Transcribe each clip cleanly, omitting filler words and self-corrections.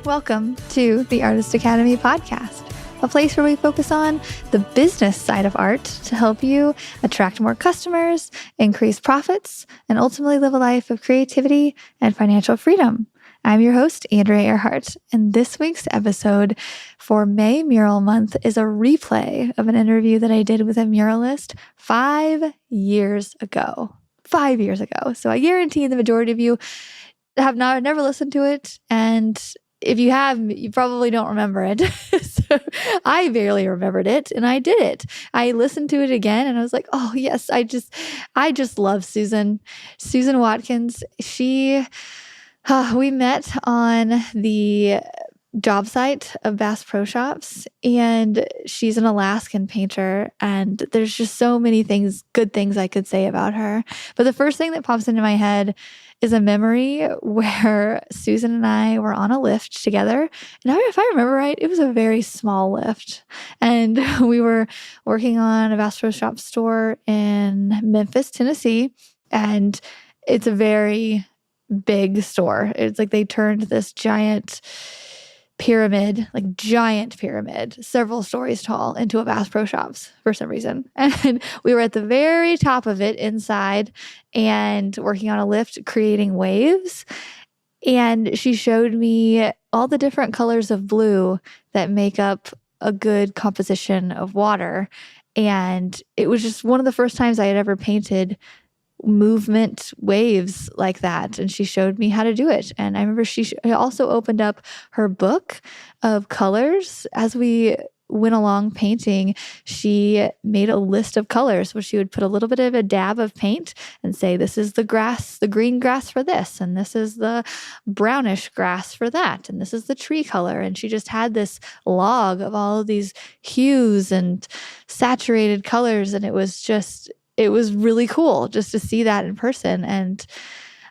Welcome to the Artist Academy podcast, a place where we focus on the business side of art to help you attract more customers, increase profits, and ultimately live a life of creativity and financial freedom. I'm your host, Andrea Earhart, and this week's episode for May Mural Month is a replay of an interview that I did with a muralist 5 years ago. 5 years ago. So I guarantee the majority of you have never listened to it, and if you have, you probably don't remember it. So I barely remembered it, and I did it. I listened to it again, and I was like, "Oh yes, I just love Susan Watkins." We met on the job site of Bass Pro Shops, and she's an Alaskan painter, and there's just so many good things I could say about her. But the first thing that pops into my head is a memory where Susan and I were on a lift together. And if I remember right, it was a very small lift. And we were working on a Bass Pro Shop store in Memphis, Tennessee. And it's a very big store. It's like they turned this giant pyramid, several stories tall, into a Bass Pro Shops for some reason. And we were at the very top of it inside and working on a lift, creating waves. And she showed me all the different colors of blue that make up a good composition of water. And it was just one of the first times I had ever painted movement waves like that, and she showed me how to do it. And I remember she also opened up her book of colors. As we went along painting, she made a list of colors where she would put a little bit of a dab of paint and say, this is the grass, the green grass for this, and this is the brownish grass for that, and this is the tree color. And she just had this log of all of these hues and saturated colors, and it was really cool just to see that in person. And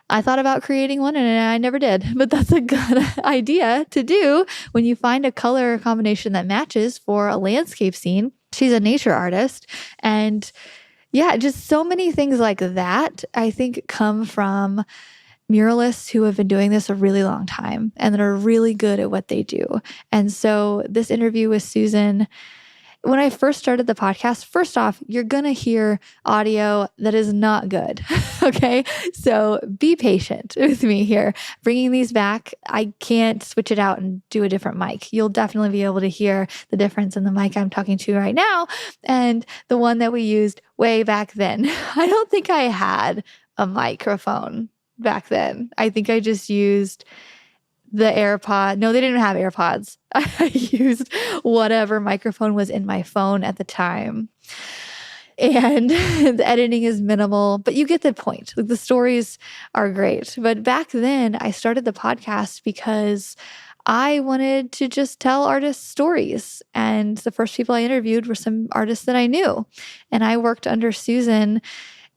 I thought about creating one and I never did, but that's a good idea to do when you find a color combination that matches for a landscape scene. She's a nature artist. And yeah, just so many things like that, I think, come from muralists who have been doing this a really long time and that are really good at what they do. And so this interview with Susan, when I first started the podcast, first off, you're going to hear audio that is not good. Okay. So be patient with me here. Bringing these back, I can't switch it out and do a different mic. You'll definitely be able to hear the difference in the mic I'm talking to right now and the one that we used way back then. I don't think I had a microphone back then. I think I just used the AirPod. No, they didn't have AirPods. I used whatever microphone was in my phone at the time. And the editing is minimal, but you get the point. Like, the stories are great. But back then, I started the podcast because I wanted to just tell artists stories. And the first people I interviewed were some artists that I knew. And I worked under Susan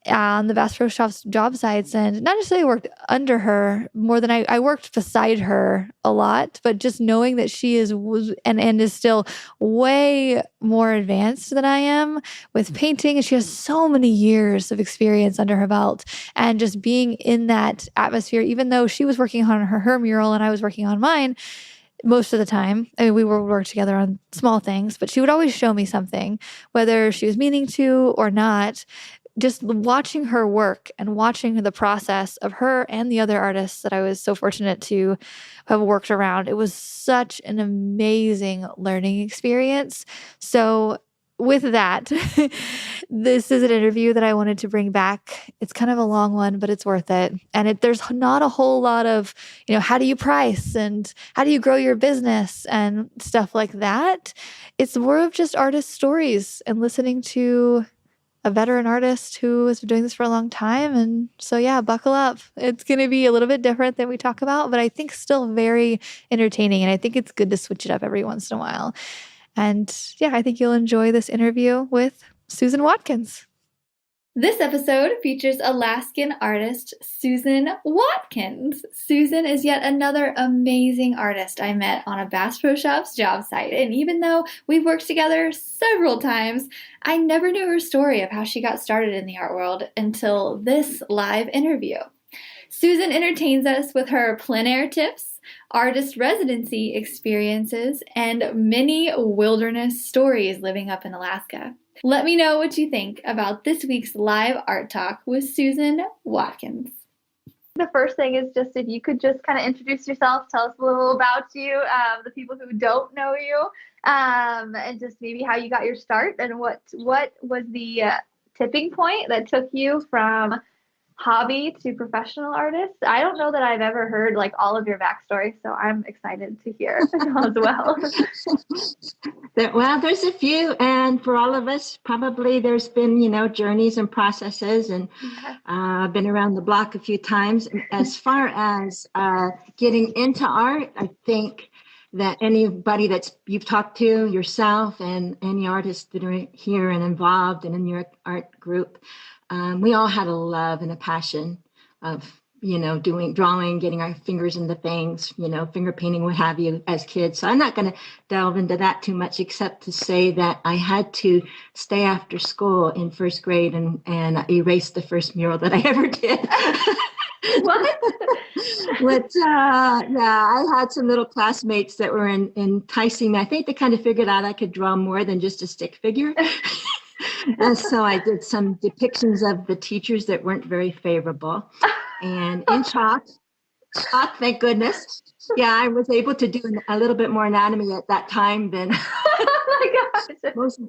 on the Bass Pro Shops job sites, and not necessarily worked under her more than I worked beside her a lot, but just knowing that she is still way more advanced than I am with painting, and she has so many years of experience under her belt, and just being in that atmosphere, even though she was working on her mural and I was working on mine most of the time. I mean, we would work together on small things, but she would always show me something, whether she was meaning to or not. Just watching her work and watching the process of her and the other artists that I was so fortunate to have worked around, it was such an amazing learning experience. So with that, this is an interview that I wanted to bring back. It's kind of a long one, but it's worth it. And there's not a whole lot of, how do you price and how do you grow your business and stuff like that. It's more of just artist stories and listening to a veteran artist who has been doing this for a long time. And so, yeah, buckle up. It's going to be a little bit different than we talk about, but I think still very entertaining. And I think it's good to switch it up every once in a while. And yeah, I think you'll enjoy this interview with Susan Watkins. This episode features Alaskan artist Susan Watkins. Susan is yet another amazing artist I met on a Bass Pro Shops job site, and even though we've worked together several times, I never knew her story of how she got started in the art world until this live interview. Susan entertains us with her plein air tips, artist residency experiences, and many wilderness stories living up in Alaska. Let me know what you think about this week's live art talk with Susan Watkins. The first thing is just if you could just kind of introduce yourself, tell us a little about you, the people who don't know you, and just maybe how you got your start and what was the tipping point that took you from hobby to professional artist. I don't know that I've ever heard like all of your backstory, so I'm excited to hear as well. Well, there's a few, and for all of us, probably there's been, journeys and processes, and I've been around the block a few times. As far as getting into art, I think that anybody you've talked to, yourself, and any artists that are here and involved and in your art group, we all had a love and a passion of doing drawing, getting our fingers into things, finger painting, what have you, as kids. So I'm not going to delve into that too much, except to say that I had to stay after school in first grade and erase the first mural that I ever did. What? But I had some little classmates that were enticing me. I think they kind of figured out I could draw more than just a stick figure. And so I did some depictions of the teachers that weren't very favorable. And in chalk, thank goodness. Yeah, I was able to do a little bit more anatomy at that time than most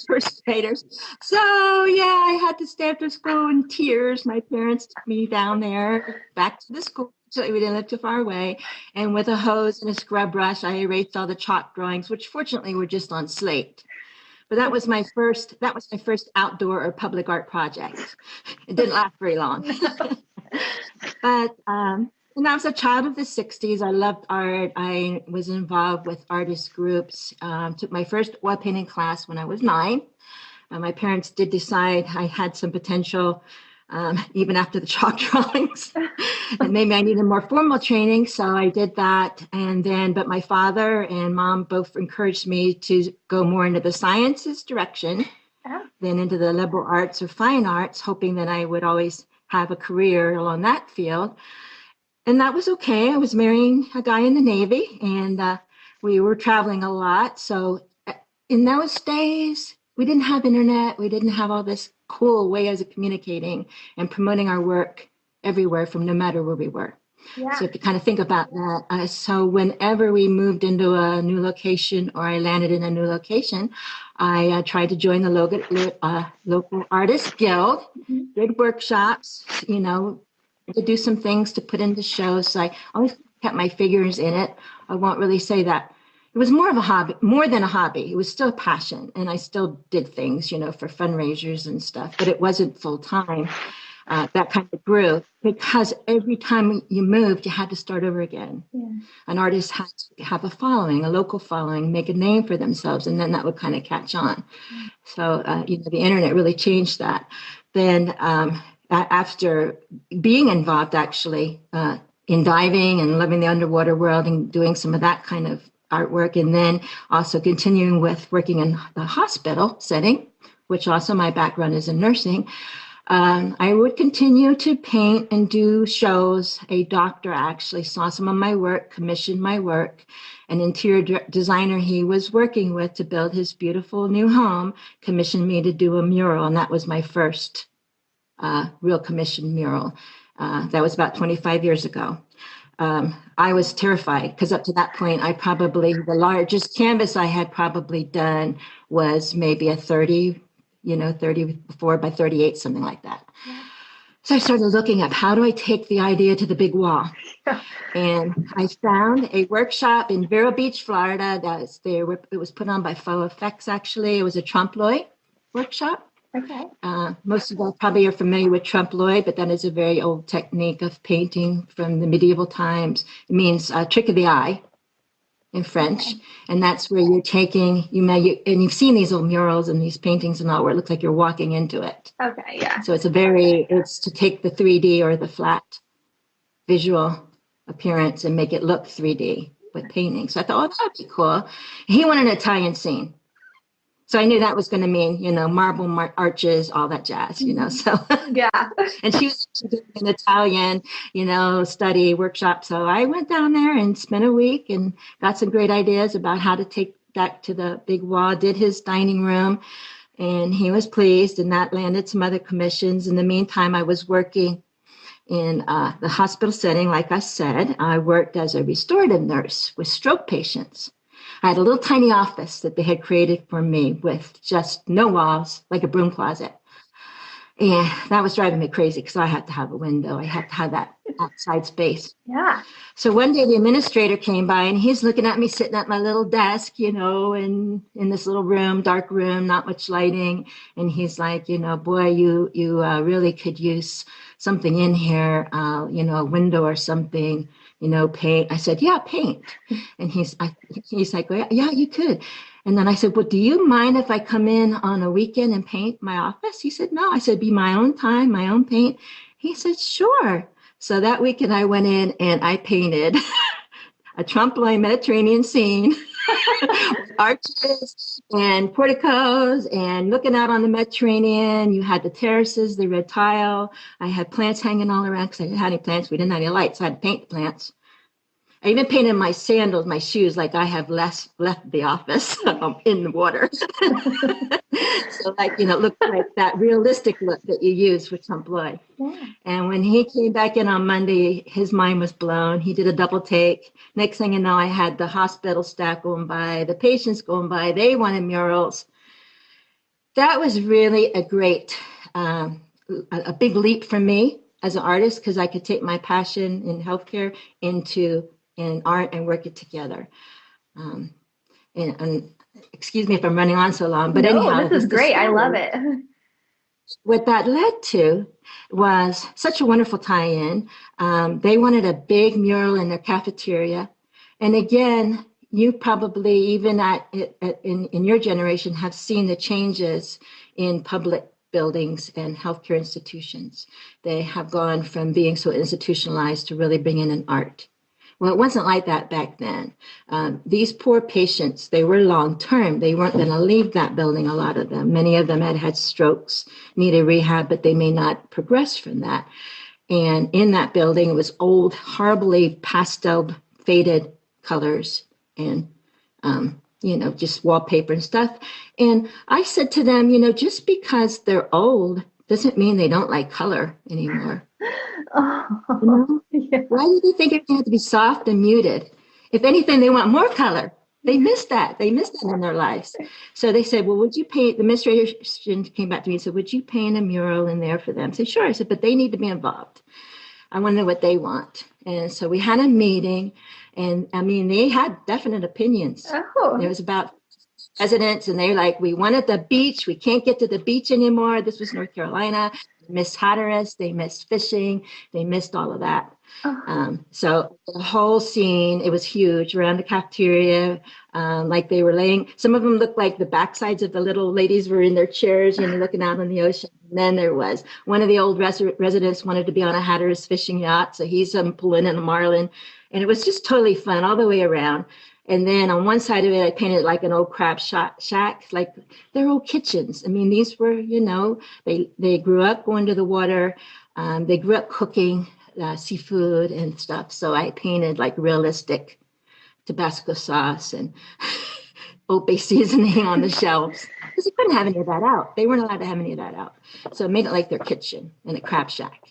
first graders. So yeah, I had to stay after school in tears. My parents took me down there, back to the school, so we didn't live too far away. And with a hose and a scrub brush, I erased all the chalk drawings, which fortunately were just on slate. But that was my first outdoor or public art project. It didn't last very long. But when I was a child of the 60s, I loved art. I was involved with artist groups. Took my first oil painting class when I was 9. My parents did decide I had some potential, even after the chalk drawings. And maybe I needed more formal training, so I did that. But my father and mom both encouraged me to go more into the sciences direction than into the liberal arts or fine arts, hoping that I would always have a career along that field. And that was okay. I was marrying a guy in the Navy, and we were traveling a lot. So in those days, we didn't have internet. We didn't have all this cool ways of communicating and promoting our work everywhere from no matter where we were. Yeah. So if you kind of think about that. So whenever we moved into a new location or I landed in a new location, I tried to join the local artist guild, did workshops, to do some things to put into shows. So I always kept my figures in it. I won't really say that. It was more than a hobby. It was still a passion. And I still did things, for fundraisers and stuff, but it wasn't full time. That kind of grew because every time you moved, you had to start over again. Yeah. An artist had to have a following, a local following, make a name for themselves, and then that would kind of catch on. So, the internet really changed that. Then after being involved, actually, in diving and loving the underwater world and doing some of that kind of artwork, and then also continuing with working in the hospital setting, which also my background is in nursing, I would continue to paint and do shows. A doctor actually saw some of my work, commissioned my work. An interior designer he was working with to build his beautiful new home commissioned me to do a mural, and that was my first real commissioned mural. That was about 25 years ago. I was terrified because up to that point, the largest canvas I had probably done was maybe a 34 by 38, something like that. Yeah. So I started looking up, how do I take the idea to the big wall? And I found a workshop in Vero Beach, Florida. It was put on by Faux Effects, actually. It was a trompe-l'oeil workshop. Okay. Most of you probably are familiar with trompe-l'oeil, but that is a very old technique of painting from the medieval times. It means trick of the eye in French. Okay. And that's where you're taking, and you've seen these old murals and these paintings and all where it looks like you're walking into it. Okay, yeah. So it's to take the 3D or the flat visual appearance and make it look 3D with painting. So I thought, that would be cool. He wanted an Italian scene. So I knew that was going to mean, marble arches, all that jazz, so. Yeah. And she was doing an Italian, study workshop. So I went down there and spent a week and got some great ideas about how to take that to the big wall, did his dining room, and he was pleased, and that landed some other commissions. In the meantime, I was working in the hospital setting. Like I said, I worked as a restorative nurse with stroke patients. I had a little tiny office that they had created for me with just no walls, like a broom closet. And that was driving me crazy because I had to have a window. I had to have that outside space. Yeah. So one day the administrator came by and he's looking at me sitting at my little desk, and in this little room, dark room, not much lighting. And he's like, boy, you really could use something in here, a window or something, paint. I said, yeah, paint. And he's like, well, yeah, you could. And then I said, well, do you mind if I come in on a weekend and paint my office? He said, no. I said, be my own time, my own paint. He said, sure. So that weekend I went in and I painted a Plein Mediterranean scene, arches and porticos and looking out on the Mediterranean. You had the terraces, the red tile. I had plants hanging all around because I didn't have any plants. We didn't have any lights, so I had to paint the plants. I even painted my sandals, my shoes, like I have left the office in the water. So look like that realistic look that you use with Trompe-l'oeil. Yeah. And when he came back in on Monday, his mind was blown. He did a double take. Next thing you know, I had the hospital staff going by, the patients going by. They wanted murals. That was really a great, a big leap for me as an artist because I could take my passion in healthcare into in art and work it together. And excuse me if I'm running on so long, but anyhow, this is great. I love it. What that led to was such a wonderful tie-in. They wanted a big mural in their cafeteria. And again, you probably, even in your generation, have seen the changes in public buildings and healthcare institutions. They have gone from being so institutionalized to really bringing in art. Well, it wasn't like that back then. These poor patients, they were long-term. They weren't going to leave that building, a lot of them. Many of them had had strokes, needed rehab, but they may not progress from that. And in that building, it was old, horribly pastel, faded colors and, just wallpaper and stuff. And I said to them, just because they're old doesn't mean they don't like color anymore. Oh, yeah. Why do they think it had to be soft and muted? If anything, they want more color. They miss that. They miss that in their lives. So they said, well, would you paint? The administrator came back to me and said, would you paint a mural in there for them? I said, sure. I said, but they need to be involved. I want to know what they want. And so we had a meeting, and they had definite opinions. Oh. It was about residents, and they're like, we wanted the beach. We can't get to the beach anymore. This was North Carolina. They missed Hatteras. They missed fishing. They missed all of that. So the whole scene, it was huge around the cafeteria. Like they were laying, some of them looked like the backsides of the little ladies were in their chairs, looking out on the ocean. And then there was one of the old residents wanted to be on a Hatteras fishing yacht. So he's pulling in a marlin. And it was just totally fun all the way around. And then on one side of it, I painted like an old crab shack, like they're old kitchens. These were, they grew up going to the water. They grew up cooking seafood and stuff. So I painted like realistic Tabasco sauce and Old Bay seasoning on the shelves because they couldn't have any of that out. They weren't allowed to have any of that out. So it made it like their kitchen and a crab shack.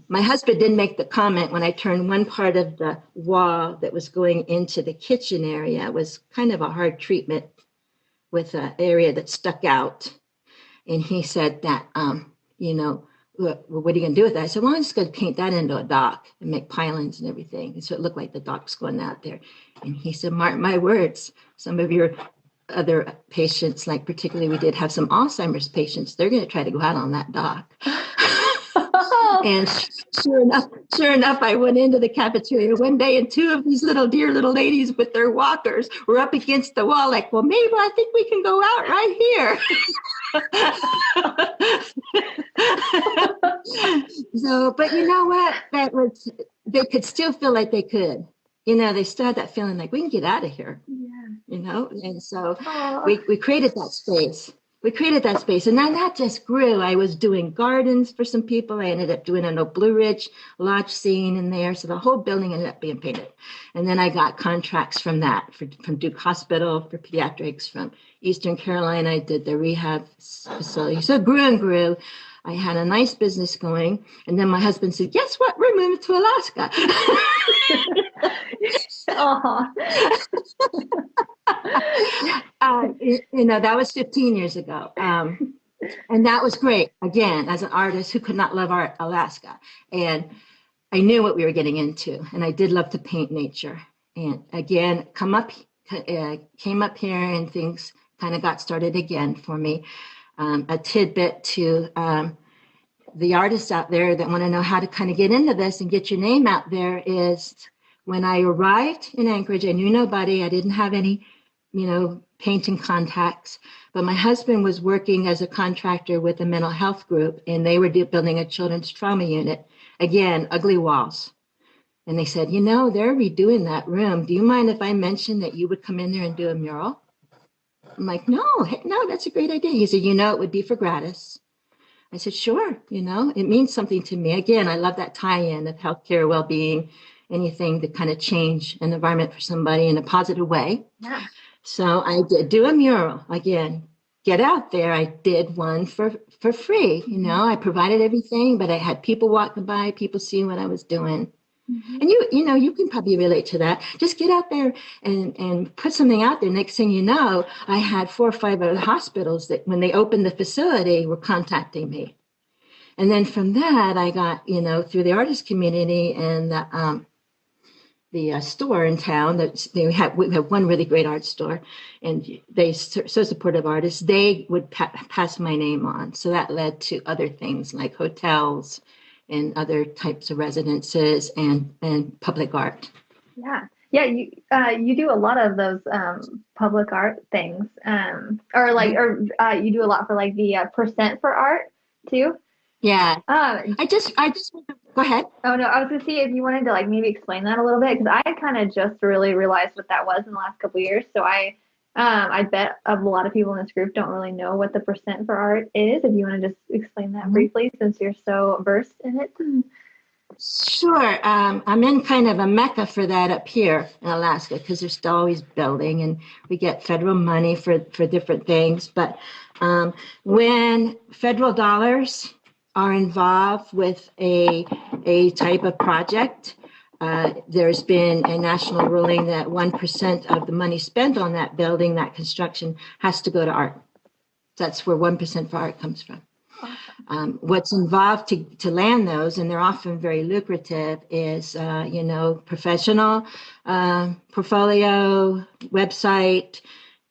My husband did make the comment when I turned one part of the wall that was going into the kitchen area. It was kind of a hard treatment with an area that stuck out. And he said that, what are you going to do with that? I said, well, I'm just going to paint that into a dock and make pilings and everything. And so it looked like the dock's going out there. And he said, mark my words, some of your other patients, like particularly we did have some Alzheimer's patients, they're going to try to go out on that dock. And sure enough, I went into the cafeteria one day, and two of these dear little ladies with their walkers were up against the wall, like, well, Mabel, I think we can go out right here. So, but you know what? They could still feel like they could. They still had that feeling like we can get out of here. Yeah. And so Oh, we created that space. We created that space, and then that just grew. I was doing gardens for some people. I ended up doing an old Blue Ridge lodge scene in there, so the whole building ended up being painted. And then I got contracts from that, from Duke Hospital for pediatrics, from Eastern Carolina. I did the rehab facility. So it grew and grew. I had a nice business going, and then my husband said, "Guess what? We're moving to Alaska." oh. That was 15 years ago. And that was great. Again, as an artist who could not love art, Alaska. And I knew what we were getting into. And I did love to paint nature. And again, came up here and things kind of got started again for me. A tidbit to the artists out there that want to know how to kind of get into this and get your name out there is when I arrived in Anchorage, I knew nobody. I didn't have any, painting contacts, but my husband was working as a contractor with a mental health group, and they were building a children's trauma unit. Again, ugly walls. And they said, they're redoing that room. Do you mind if I mention that you would come in there and do a mural? I'm like, no, heck no, that's a great idea. He said, it would be for gratis. I said, sure, it means something to me. Again, I love that tie-in of healthcare, well-being, anything to kind of change an environment for somebody in a positive way. Yeah. So I did do a mural. Again, get out there. I did one for free. I provided everything, but I had people walking by, people seeing what I was doing. Mm-hmm. And you can probably relate to that. Just get out there and put something out there. Next thing you know, I had 4 or 5 other hospitals that when they opened the facility were contacting me. And then from that, I got, through the artist community and the store in town that we have one really great art store, and they so supportive artists, they would pass my name on. So that led to other things like hotels and other types of residences and public art. Yeah. You do a lot of those public art things, you do a lot for like the percent for art too. Yeah. I just go ahead. Oh no, I was gonna see if you wanted to like maybe explain that a little bit, because I kind of just really realized what that was in the last couple of years. So I bet a lot of people in this group don't really know what the percent for art is. If you want to just explain that briefly, since you're so versed in it. Sure. I'm in kind of a mecca for that up here in Alaska, because they're still always building and we get federal money for different things. But when federal dollars are involved with a type of project, there's been a national ruling that 1% of the money spent on that building, that construction, has to go to art. That's where 1% for art comes from. What's involved to land those, and they're often very lucrative, is professional portfolio, website,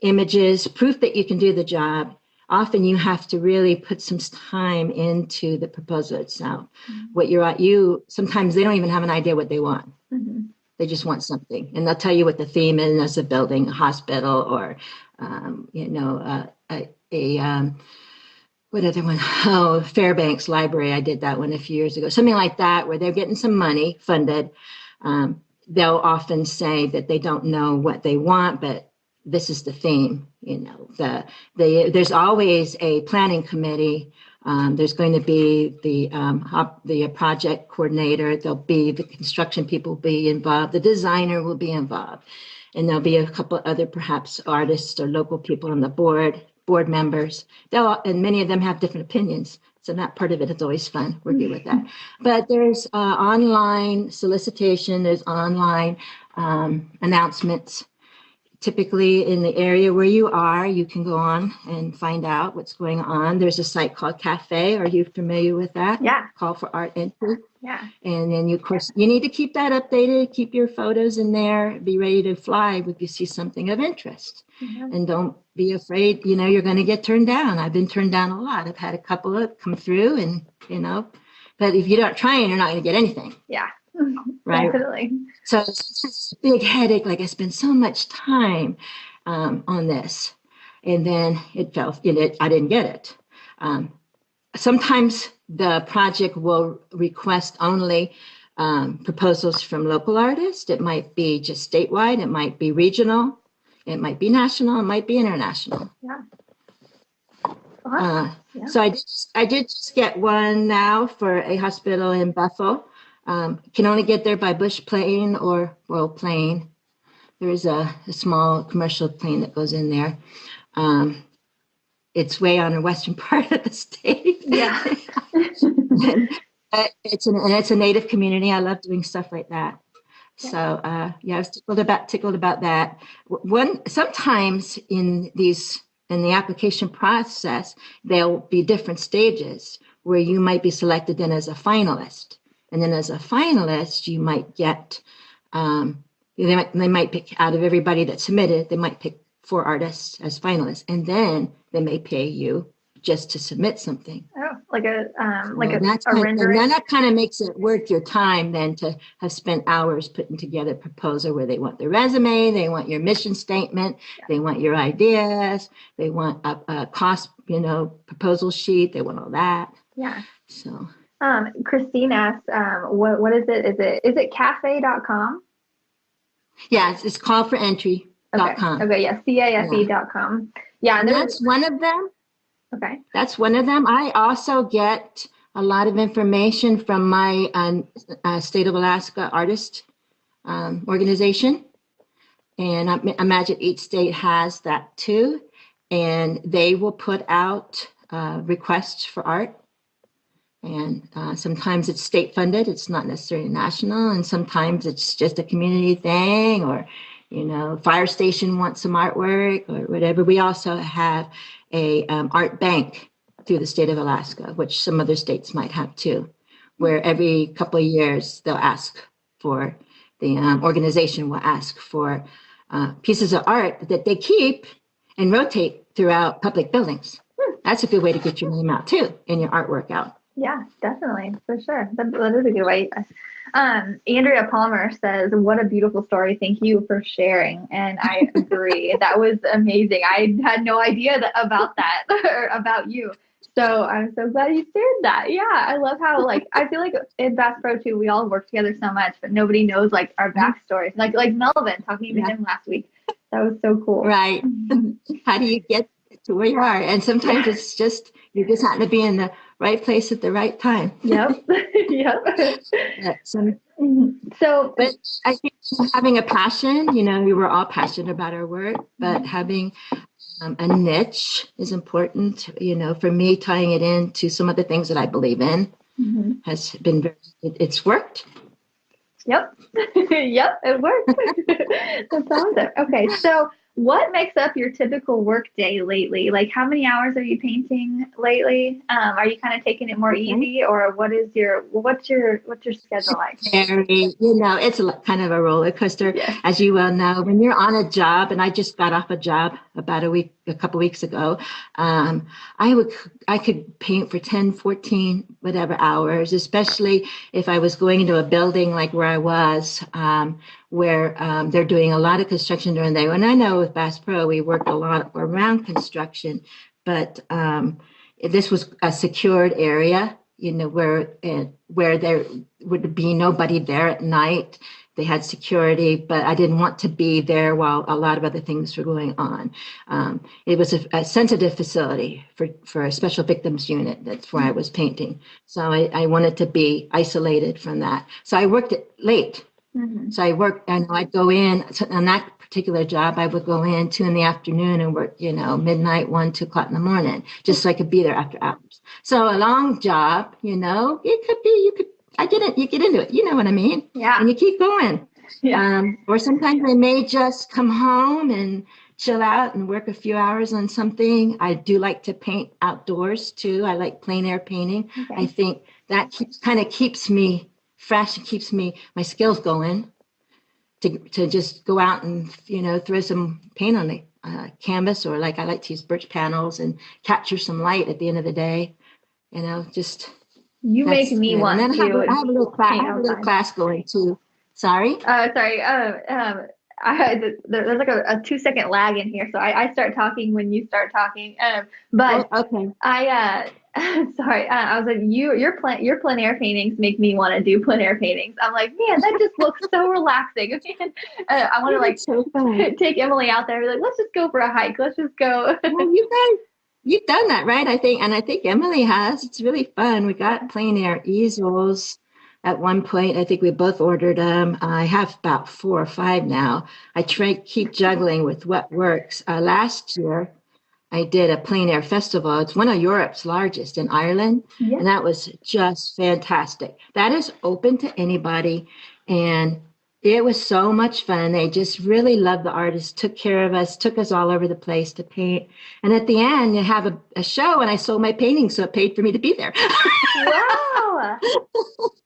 images, proof that you can do the job. Often you have to really put some time into the proposal itself. Mm-hmm. Sometimes they don't even have an idea what they want. Mm-hmm. They just want something, and they'll tell you what the theme is as a building, a hospital, or what other one? Oh, Fairbanks Library. I did that one a few years ago. Something like that, where they're getting some money funded. They'll often say that they don't know what they want, but this is the theme. There's always a planning committee. There's going to be the project coordinator. There'll be the construction people will be involved. The designer will be involved, and there'll be a couple other perhaps artists or local people on the board members. And many of them have different opinions. So that part of it is always fun working with that. But there's online solicitation, there's online announcements. Typically in the area where you are, you can go on and find out what's going on. There's a site called Cafe. Are you familiar with that? Yeah. Call for art entry. Yeah. And then of course, you need to keep that updated, keep your photos in there, be ready to fly if you see something of interest. Mm-hmm. And don't be afraid, you're going to get turned down. I've been turned down a lot. I've had a couple of come through and, but if you're not trying, you're not going to get anything. Yeah. Right. Definitely. So it's just a big headache. Like I spent so much time on this, and then it fell. I didn't get it. Sometimes the project will request only proposals from local artists. It might be just statewide. It might be regional. It might be national, it might be international. Yeah. Awesome. Yeah. So I did just get one now for a hospital in Bethel. Can only get there by Bush Plain or Plein. There is a small commercial plane that goes in there. It's way on the western part of the state. Yeah. and it's a Native community. I love doing stuff like that. Yeah. So I was tickled about that. Sometimes in the application process, there'll be different stages where you might be selected then as a finalist, and then as a finalist, you might get they might pick out of everybody that submitted. They might pick 4 artists as finalists, and then they may pay you just to submit something. Oh, like a And rendering. then that kind of makes it worth your time then to have spent hours putting together a proposal where they want the resume, they want your mission statement, they want your ideas, they want a cost, proposal sheet, they want all that. Yeah. So. Christine asked, what is it? Is it cafe.com? Yeah, it's callforentry.com. Okay, yeah, cafe.com. Yeah, and that's one of them. Okay. That's one of them. I also get a lot of information from my State of Alaska artist organization. And I imagine each state has that too. And they will put out requests for art. And sometimes it's state funded. It's not necessarily national. And sometimes it's just a community thing, or, fire station wants some artwork or whatever. We also have a art bank through the state of Alaska, which some other states might have too, where every couple of years they'll ask for, the organization will ask for pieces of art that they keep and rotate throughout public buildings. That's a good way to get your name out too, and your artwork out. Yeah, definitely, for sure. That is a good way. Andrea Palmer says, "What a beautiful story. Thank you for sharing." And I agree. That was amazing. I had no idea about that or about you. So I'm so glad you shared that. Yeah, I love how I feel like in Bass Pro too, we all work together so much, but nobody knows our backstories. Like Melvin, talking to him last week. That was so cool. Right. How do you get to where you are? And sometimes it's just you just happen to be in the right place at the right time. Yep. Yep. So, but I think having a passion, we were all passionate about our work, but having a niche is important. For me, tying it into some of the things that I believe in has been it's worked. Yep. Yep, it worked. That's awesome. Okay, so what makes up your typical work day lately? How many hours are you painting lately? Are you kind of taking it more easy, or what's your schedule like? It's kind of a roller coaster, as you well know. When you're on a job, and I just got off a job about a couple weeks ago, I could paint for 10, 14, whatever hours, especially if I was going into a building like where I was, where they're doing a lot of construction during the day. And I know with Bass Pro, we work a lot around construction, but this was a secured area, where there would be nobody there at night. They had security, but I didn't want to be there while a lot of other things were going on. It was a sensitive facility for a special victims unit. That's where I was painting. So I wanted to be isolated from that. So I worked it late. Mm-hmm. So I'd go in on that particular job. I would go in 2 p.m. and work, midnight, 1, 2 o'clock in the morning, just so I could be there after hours. So a long job, it could be, you get into it. You know what I mean? Yeah. And you keep going. Yeah. Or sometimes I may just come home and chill out and work a few hours on something. I do like to paint outdoors too. I like plein air painting. Okay. I think that keeps me fresh and keeps my skills going to just go out and, throw some paint on the canvas, or I like to use birch panels and capture some light at the end of the day, just. You make me want to. I have a little class going too. Sorry? Sorry. There's a 2-second lag in here. So I start talking when you start talking. But okay. Sorry, I was like, your plein air paintings make me want to do plein air paintings. I'm like, man, that just looks so relaxing. Man, I want to like It's so fun. take Emily out there and be like, let's just go for a hike. Let's just go. Well, you've done that, right? I think Emily has. It's really fun. We got plein air easels at one point. I think we both ordered them. I have about 4 or 5 now. Keep juggling with what works. Last year, I did a plein air festival. It's one of Europe's largest in Ireland, Yeah. and that was just fantastic. That is open to anybody, and it was so much fun. They just really loved the artists, took care of us, took us all over the place to paint. And at the end, you have a show, and I sold my paintings, so it paid for me to be there. Wow.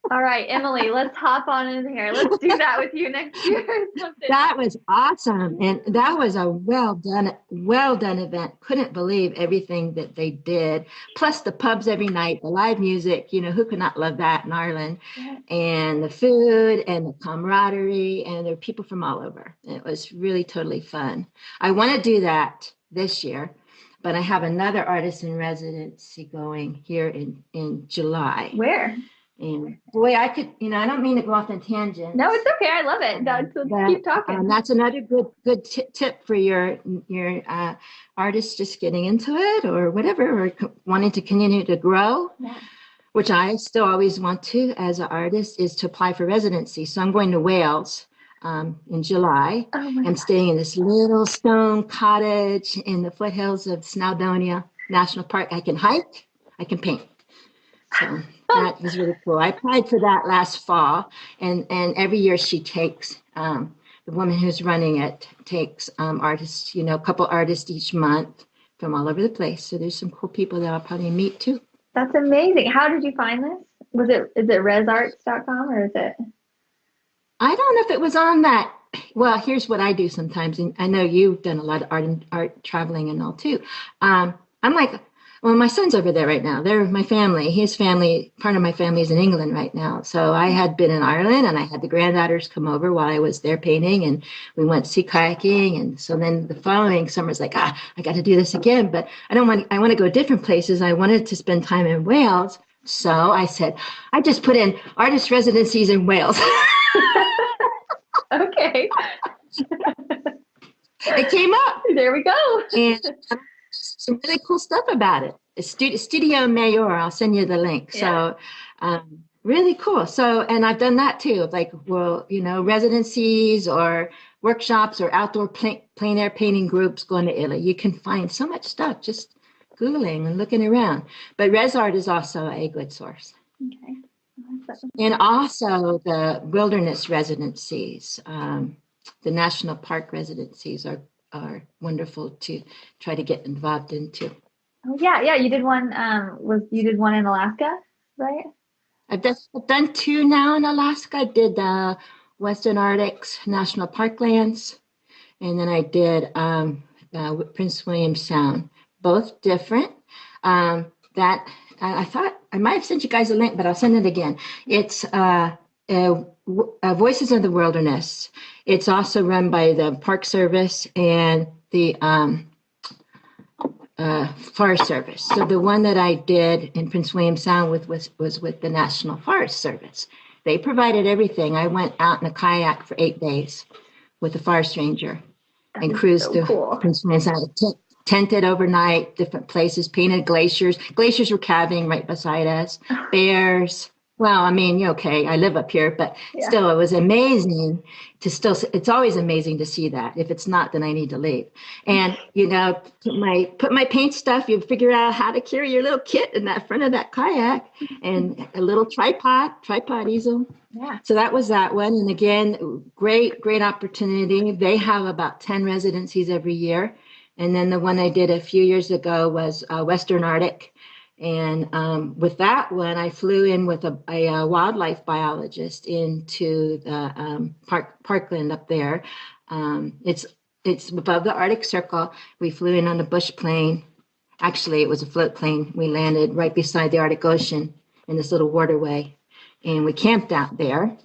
All right, Emily, let's hop on in here. Let's do that with you next year or something. That was awesome. And that was a well done event. Couldn't believe everything that they did. Plus the pubs every night, the live music, who could not love that in Ireland? Yeah. And the food and the camaraderie, and there were people from all over. It was really totally fun. I want to do that this year, but I have another artist in residency going here in July. Where? And boy, I could, I don't mean to go off on tangents. No, it's okay. I love it. Let's keep talking. That's another good tip for your artists just getting into it or whatever, or wanting to continue to grow, which I still always want to as an artist, is to apply for residency. So I'm going to Wales in July. Oh my I'm God. staying in this little stone cottage in the foothills of Snowdonia National Park. I can hike, I can paint. So that was really cool. I applied for that last fall, and every year she takes, the woman who's running it takes artists, a couple artists each month from all over the place. So there's some cool people that I'll probably meet too. That's amazing. How did you find this? Is it resarts.com or is it? I don't know if it was on that. Well, here's what I do sometimes, and I know you've done a lot of art traveling and all too. I'm like, well, my son's over there right now. They're my family. His family, part of my family is in England right now. So I had been in Ireland, and I had the granddaughters come over while I was there painting, and we went sea kayaking. And so then the following summer, it's like, I got to do this again. But I want to go different places. I wanted to spend time in Wales. So I said, I just put in artist residencies in Wales. Okay. It came up. There we go. And some really cool stuff about it. It's Studio Mayor. I'll send you the link. Yeah. So really cool. So, and I've done that too, like, residencies or workshops or outdoor plein air painting groups going to Italy. You can find so much stuff just Googling and looking around. But ResArt is also a good source. Okay. And also the wilderness residencies, the national park residencies are wonderful to try to get involved into. Oh yeah. You did one. You did one in Alaska, right? I've done 2 now in Alaska. I did the Western Arctic's National Parklands, and then I did Prince William Sound. Both different. I thought I might have sent you guys a link, but I'll send it again. It's Voices of the Wilderness. It's also run by the Park Service and the Forest Service. So the one that I did in Prince William Sound was with the National Forest Service. They provided everything. I went out in a kayak for 8 days with a forest ranger and cruised through Prince William Sound. Tented overnight, different places, painted glaciers. Glaciers were calving right beside us. Bears. Well, I mean, okay, I live up here, but still, it was amazing it's always amazing to see that. If it's not, then I need to leave. And, put my paint stuff, you figure out how to carry your little kit in that front of that kayak and a little tripod easel. Yeah. So that was that one. And again, great opportunity. They have about 10 residencies every year. And then the one I did a few years ago was Western Arctic. And with that one, I flew in with a wildlife biologist into the parkland up there. It's above the Arctic Circle. We flew in on a bush plane. Actually, it was a float plane. We landed right beside the Arctic Ocean in this little waterway. And we camped out there.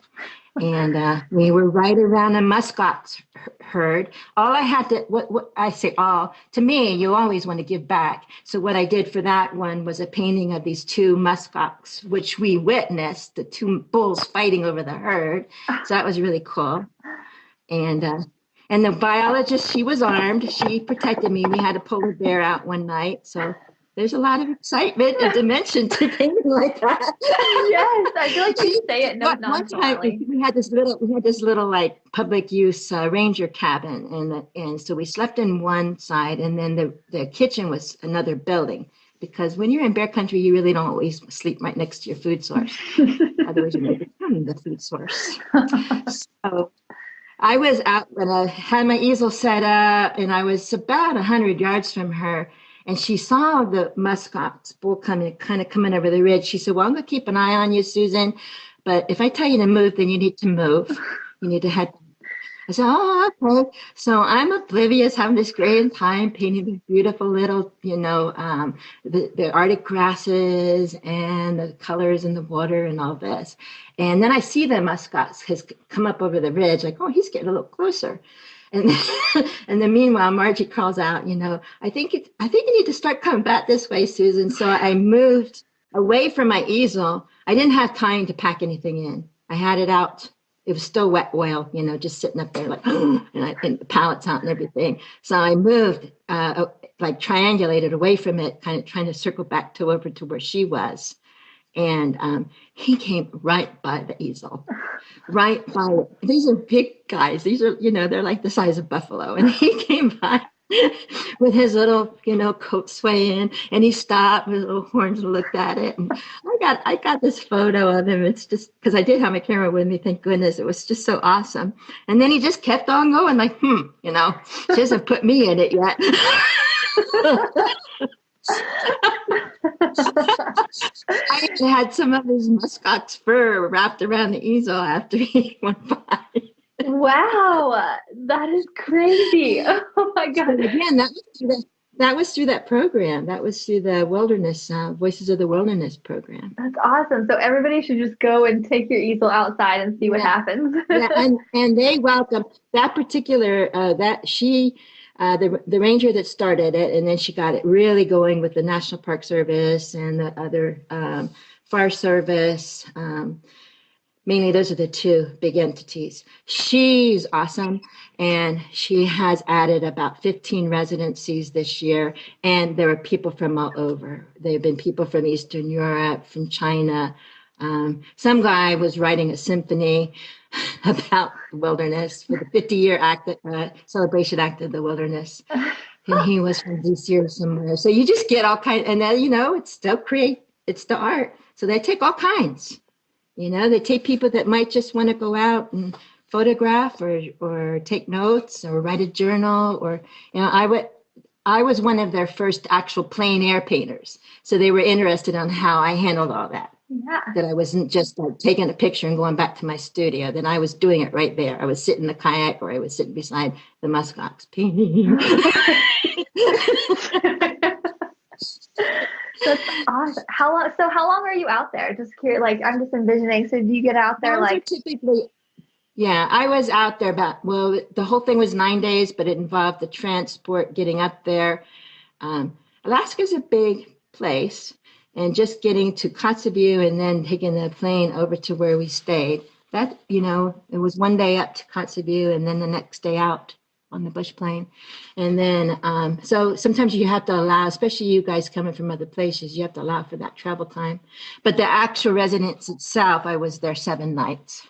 And we were right around a muskox herd. All I had to, what I say all, to me, you always want to give back. So what I did for that one was a painting of these two muskox, which we witnessed, the two bulls fighting over the herd. So that was really cool. And and the biologist, she was armed. She protected me. We had a polar bear out one night. So there's a lot of excitement and dimension to painting like that. Yes, I feel like you say it One time nonchalantly. we had this little like public use ranger cabin, and so we slept in one side, and then the kitchen was another building. Because when you're in bear country, you really don't always sleep right next to your food source. Otherwise, you may become the food source. So I was out when I had my easel set up, and I was about 100 yards from her, and she saw the muskox bull coming, kind of coming over the ridge. She said, "Well, I'm going to keep an eye on you, Susan, but if I tell you to move, then you need to move. You need to head." I said, "Oh, okay." So I'm oblivious, having this great time painting these beautiful little, the Arctic grasses and the colors in the water and all this. And then I see the muskox has come up over the ridge, like, oh, he's getting a little closer. And then, and then meanwhile, Margie calls out, I think you need to start coming back this way, Susan. So I moved away from my easel. I didn't have time to pack anything in. I had it out. It was still wet oil, just sitting up there like, and the pallets out and everything. So I moved, like triangulated away from it, kind of trying to circle back over to where she was. And he came right by the easel, right by it. These are big guys. These are, they're like the size of buffalo. And he came by with his little, coat swaying, and he stopped with his little horns and looked at it. And I got this photo of him. It's just because I did have my camera with me. Thank goodness. It was just so awesome. And then he just kept on going like, she hasn't put me in it yet. I had some of his muskox fur wrapped around the easel after he went by. Wow, that is crazy. Oh my God. But again, that was through that program. That was through the Wilderness, Voices of the Wilderness program. That's awesome. So everybody should just go and take your easel outside and see what happens. Yeah, and they welcome that particular, the ranger that started it, and then she got it really going with the National Park Service and the other Forest Service. Mainly, those are the two big entities. She's awesome, and she has added about 15 residencies this year, and there are people from all over. There have been people from Eastern Europe, from China. Some guy was writing a symphony about the wilderness for the 50-year celebration act of the wilderness, and he was from DC or somewhere. So you just get all kinds, and then it's still it's the art. So they take all kinds. They take people that might just want to go out and photograph or take notes or write a journal, or I was one of their first actual plein air painters. So they were interested on how I handled all that. Yeah. That I wasn't just like taking a picture and going back to my studio. Then I was doing it right there. I was sitting in the kayak, or I was sitting beside the muskox painting. That's awesome. How long are you out there? Just curious, like I'm just envisioning. So do you get out there like typically? Yeah, I was out there the whole thing was 9 days, but it involved the transport, getting up there. Alaska's a big place, and just getting to Kotzebue and then taking the plane over to where we stayed. That, it was one day up to Kotzebue and then the next day out on the bush plane. And then, so sometimes you have to allow, especially you guys coming from other places, you have to allow for that travel time. But the actual residence itself, I was there 7 nights.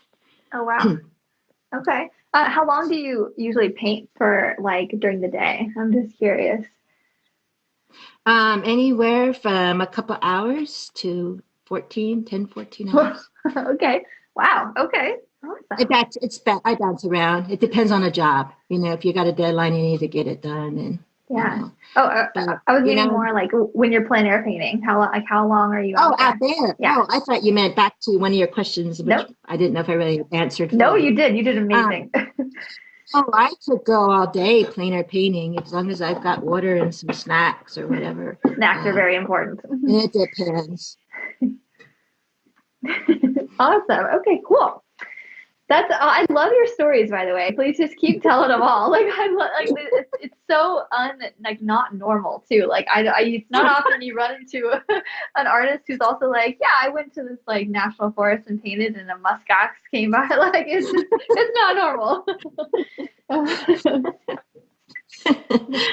Oh, wow. Okay. How long do you usually paint for, like, during the day? I'm just curious. Anywhere from a couple hours to 14 hours. Okay. Wow. Okay. Awesome. I bounce around. It depends on a job. If you got a deadline, you need to get it done. And yeah. I was meaning more like when you're plein air painting. How long are you out there? Out there. Yeah. Oh, I thought you meant back to one of your questions, which nope. I didn't know if I really answered. No, you did. You did amazing. I could go all day plein air painting as long as I've got water and some snacks or whatever. Snacks are very important. It depends. Awesome. Okay, cool. I love your stories, by the way. Please just keep telling them all. Like it's so like not normal too. Like it's not often you run into an artist who's also like, yeah, I went to this like national forest and painted, and a muskox came by. Like it's not normal. Let's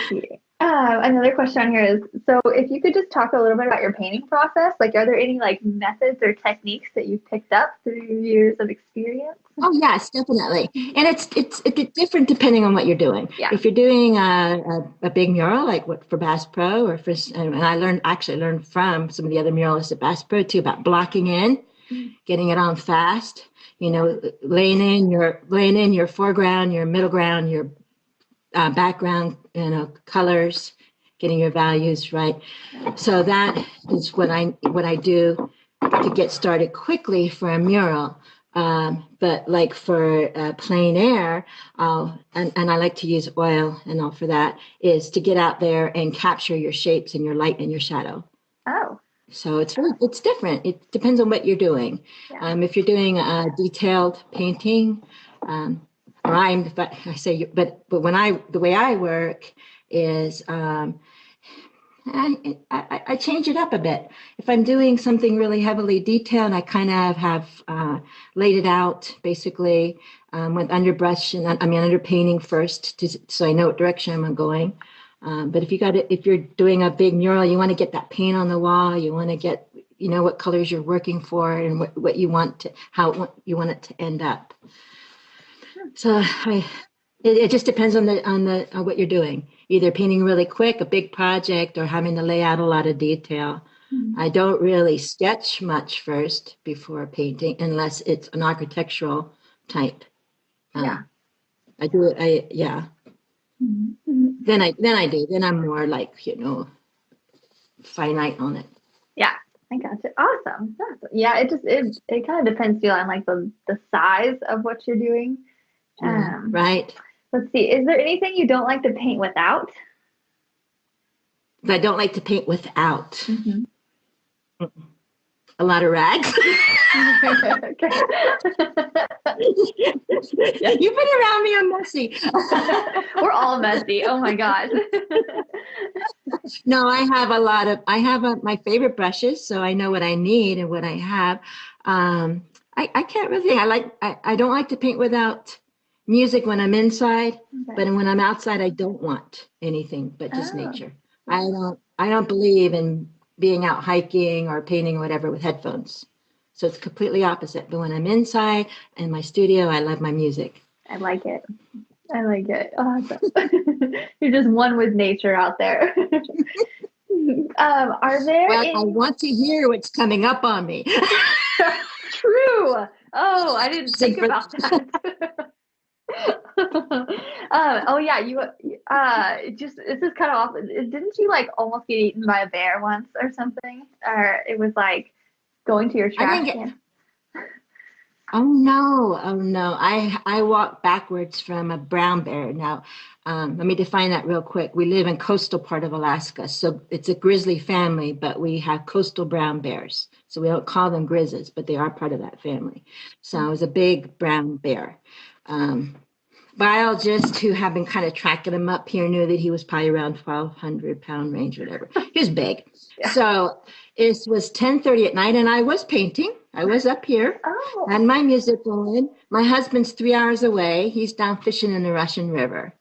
see. Another question on here is, so if you could just talk a little bit about your painting process, like are there any like methods or techniques that you've picked up through your years of experience? Oh yes, definitely. And it's different depending on what you're doing. Yeah. If you're doing a big mural, like what for Bass Pro, or for, and I learned from some of the other muralists at Bass Pro too, about blocking in, getting it on fast, laying in your foreground, your middle ground, your background, colors, getting your values right. So that is what I do to get started quickly for a mural. But like for plein air, and I like to use oil and all for that, is to get out there and capture your shapes and your light and your shadow. Oh. So it's different. It depends on what you're doing. Yeah. If you're doing a detailed painting, but the way I work is I change it up a bit. If I'm doing something really heavily detailed, I kind of have laid it out basically with underbrush and underpainting first, so I know what direction I'm going. But if you're doing a big mural, you want to get that paint on the wall. You want to get what colors you're working for and what you want how you want it to end up. So it just depends on what you're doing. Either painting really quick, a big project, or having to lay out a lot of detail. Mm-hmm. I don't really sketch much first before painting, unless it's an architectural type. Yeah. I do it. Yeah. Mm-hmm. Then I do. Then I'm more like finite on it. Yeah. I gotcha. Awesome. Yeah, it kind of depends too on like the size of what you're doing. Right. Let's see. Is there anything you don't like to paint without? I don't like to paint without. Mm-hmm. A lot of rags. You've been around me. I'm messy. We're all messy. Oh my gosh. No, I have my favorite brushes, so I know what I need and what I have. I can't really think. I don't like to paint without music when I'm inside, but when I'm outside, I don't want anything but just nature. I don't believe in being out hiking or painting or whatever with headphones. So it's completely opposite. But when I'm inside in my studio, I love my music. I like it. Awesome. You're just one with nature out there. Are there? Well, I want to hear what's coming up on me. True. Oh, I didn't think about that. Oh yeah, this is kind of off. Didn't you like almost get eaten by a bear once or something? Or it was like going to your trash can? Oh no. I walked backwards from a brown bear. Now, let me define that real quick. We live in coastal part of Alaska, so it's a grizzly family, but we have coastal brown bears. So we don't call them grizzlies, but they are part of that family. So it was a big brown bear. Biologists who have been kind of tracking him up here knew that he was probably around 1,200 pound range, whatever. He was big. Yeah. So it was 10:30 at night, and I was painting. I was up here, had my music going. My husband's 3 hours away. He's down fishing in the Russian River.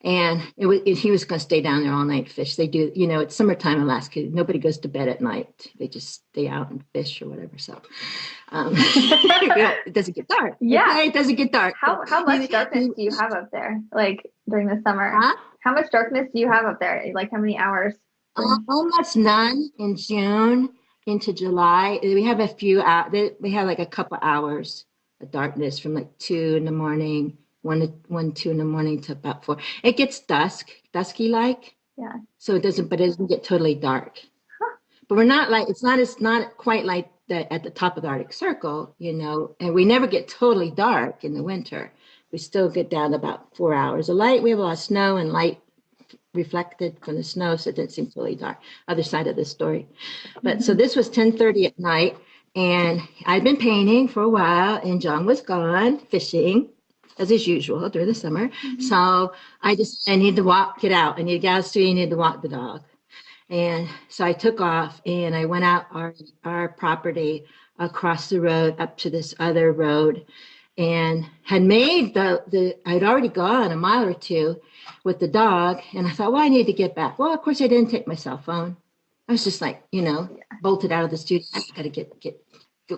And he was going to stay down there all night, fish. They do, it's summertime in Alaska. Nobody goes to bed at night. They just stay out and fish or whatever. So it doesn't get dark. Yeah. Okay? It doesn't get dark. How much darkness do you have up there, like during the summer? Huh? How much darkness do you have up there? Like how many hours? Almost none in June into July. We have a few out. We have like a couple hours of darkness from like 2 in the morning. 2 in the morning to about 4. It gets dusky like. Yeah. So it doesn't get totally dark. Huh. But we're not like, it's not quite like that at the top of the Arctic Circle, and we never get totally dark in the winter. We still get down to about 4 hours of light. We have a lot of snow and light reflected from the snow, so it didn't seem totally dark. Other side of the story. But so this was 10:30 at night. And I'd been painting for a while, and John was gone fishing, as is usual during the summer. So I need to get out. I need to get out of the studio. I need to walk the dog. And so I took off and I went out our property across the road up to this other road, and had made I'd already gone a mile or two with the dog. And I thought, well, I need to get back. Well, of course, I didn't take my cell phone. I was just like, bolted out of the studio. I got to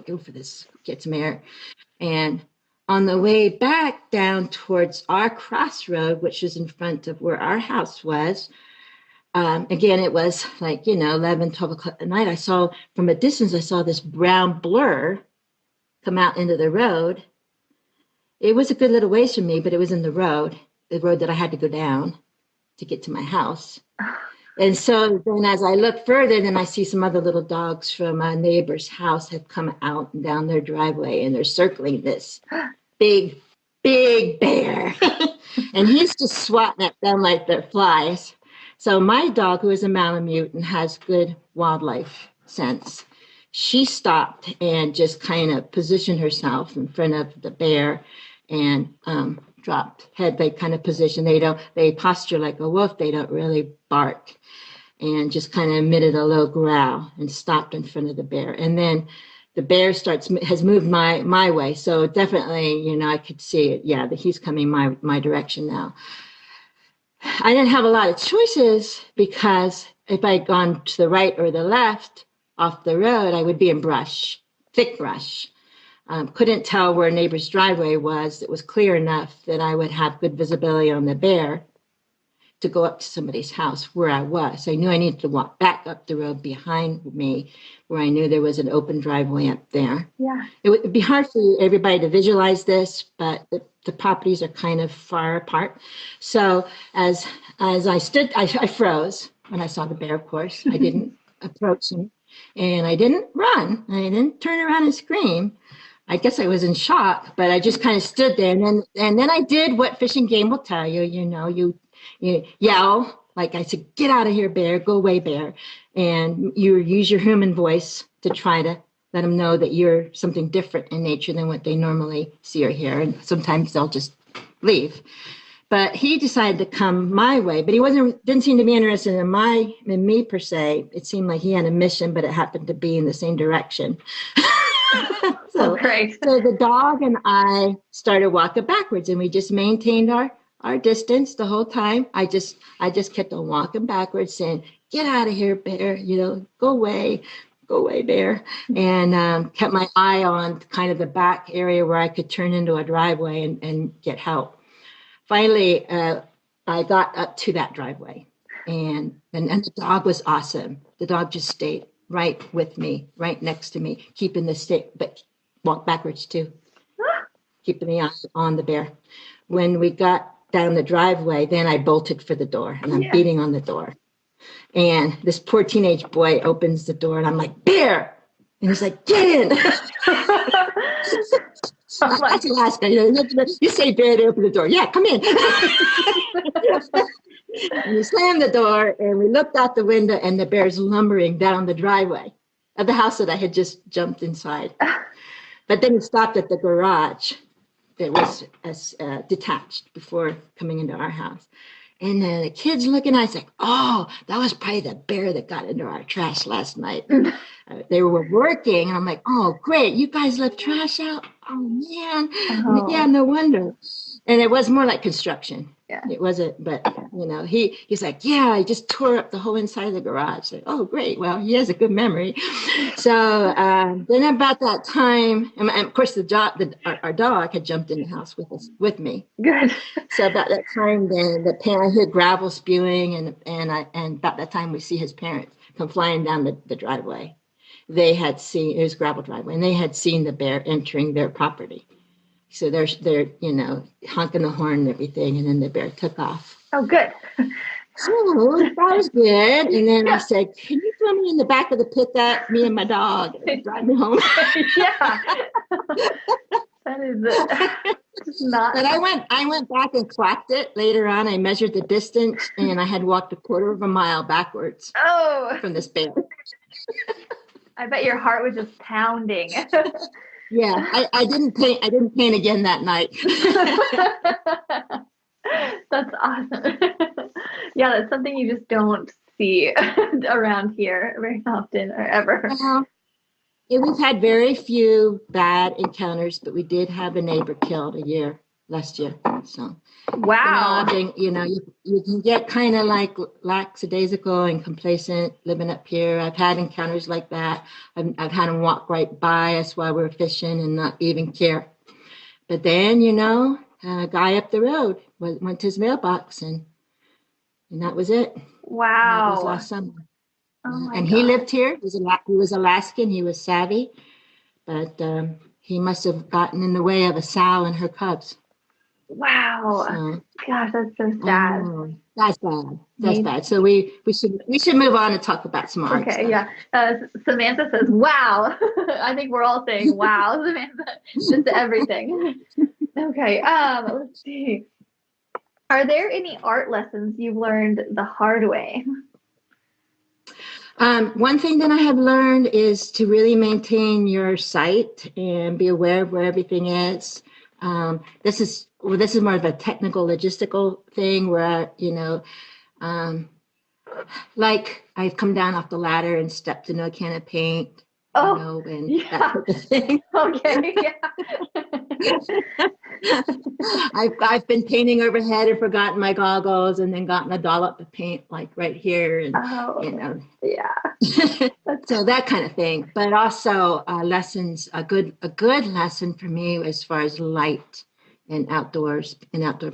go for this, get some air. And on the way back down towards our crossroad, which is in front of where our house was, again, it was like, 11, 12 o'clock at night. From a distance, I saw this brown blur come out into the road. It was a good little ways from me, but it was in the road that I had to go down to get to my house. And so then as I look further, then I see some other little dogs from a neighbor's house have come out and down their driveway, and they're circling this big, big bear. And he's just swatting at them like they're flies. So my dog, who is a Malamute and has good wildlife sense, she stopped and just kind of positioned herself in front of the bear and dropped head. They kind of position. They posture like a wolf. They don't really bark, and just kind of emitted a low growl and stopped in front of the bear. And then the bear has moved my way. So definitely, I could see it. Yeah, that he's coming my direction now. I didn't have a lot of choices, because if I'd gone to the right or the left off the road, I would be in brush, thick brush. Couldn't tell where a neighbor's driveway was. It was clear enough that I would have good visibility on the bear to go up to somebody's house where I was. I knew I needed to walk back up the road behind me, where I knew there was an open driveway up there. Yeah. It would be hard for everybody to visualize this, but the properties are kind of far apart. So as I stood, I froze when I saw the bear, of course. I didn't approach him, and I didn't run. I didn't turn around and scream. I guess I was in shock, but I just kind of stood there. And then I did what Fish and Game will tell you. You yell, like I said, get out of here, bear, go away, bear. And you use your human voice to try to let them know that you're something different in nature than what they normally see or hear. And sometimes they'll just leave. But he decided to come my way, but he didn't seem to be interested in me per se. It seemed like he had a mission, but it happened to be in the same direction. Great. So the dog and I started walking backwards, and we just maintained our distance the whole time. I just kept on walking backwards, saying, get out of here, bear, go away, bear. And kept my eye on kind of the back area where I could turn into a driveway and get help. Finally, I got up to that driveway, and the dog was awesome. The dog just stayed right with me, right next to me, keeping the stick, but walked backwards too, keeping the eye on the bear. When we got down the driveway, then I bolted for the door, and I'm beating on the door. And this poor teenage boy opens the door, and I'm like, bear! And he's like, get in! That's Alaska. You say bear, they open the door. Yeah, come in. And we slammed the door, and we looked out the window, and the bear's lumbering down the driveway of the house that I had just jumped inside. But then he stopped at the garage that was detached before coming into our house. And then the kids looking, I was like, oh, that was probably the bear that got into our trash last night. They were working, and I'm like, oh, great, you guys left trash out? Oh, man. Oh. Yeah, no wonder. And it was more like construction. Yeah. It wasn't, but, he's like, yeah, I just tore up the whole inside of the garage. Like, oh, great. Well, he has a good memory. So then about that time, and of course, our dog had jumped in the house with me. Good. So about that time, then I hear gravel spewing, and about that time we see his parents come flying down the driveway. They had seen, it was gravel driveway, and they had seen the bear entering their property. So they're honking the horn and everything, and then the bear took off. Oh, good. So that was good. And then I said, can you throw me in the back of the pickup, me and my dog, and drive me home? Yeah. That is not. But I went back and clocked it later on. I measured the distance, and I had walked a quarter of a mile backwards from this bear. I bet your heart was just pounding. Yeah, I didn't paint. I didn't paint again that night. That's awesome. Yeah, that's something you just don't see around here very often or ever. Well, we've had very few bad encounters, but we did have a neighbor killed last year. So, Wow. you can get kind of like lackadaisical and complacent living up here. I've had encounters like that. I've had them walk right by us while we're fishing and not even care. But then, a guy up the road went to his mailbox and that was it. And that was Wow. last summer. Oh my And he God. lived here. He was Alaskan. He was savvy, but he must have gotten in the way of a sow and her cubs. Wow. So Gosh, that's so I sad. know that's bad. That's Maybe. bad. So we should move on and talk about some art Okay, stuff. yeah. Samantha says, wow. I think we're all saying wow, Samantha, just everything. Okay, let's see. Are there any art lessons you've learned the hard way? One thing that I have learned is to really maintain your sight and be aware of where everything is. This is more of a technical, logistical thing where, like I've come down off the ladder and stepped into a can of paint, Oh, and that yeah. type of thing. Okay, yeah. I've been painting overhead and forgotten my goggles and then gotten a dollop of paint like right here and Oh, yeah. so that kind of thing. But also lessons, a good lesson for me as far as light and outdoor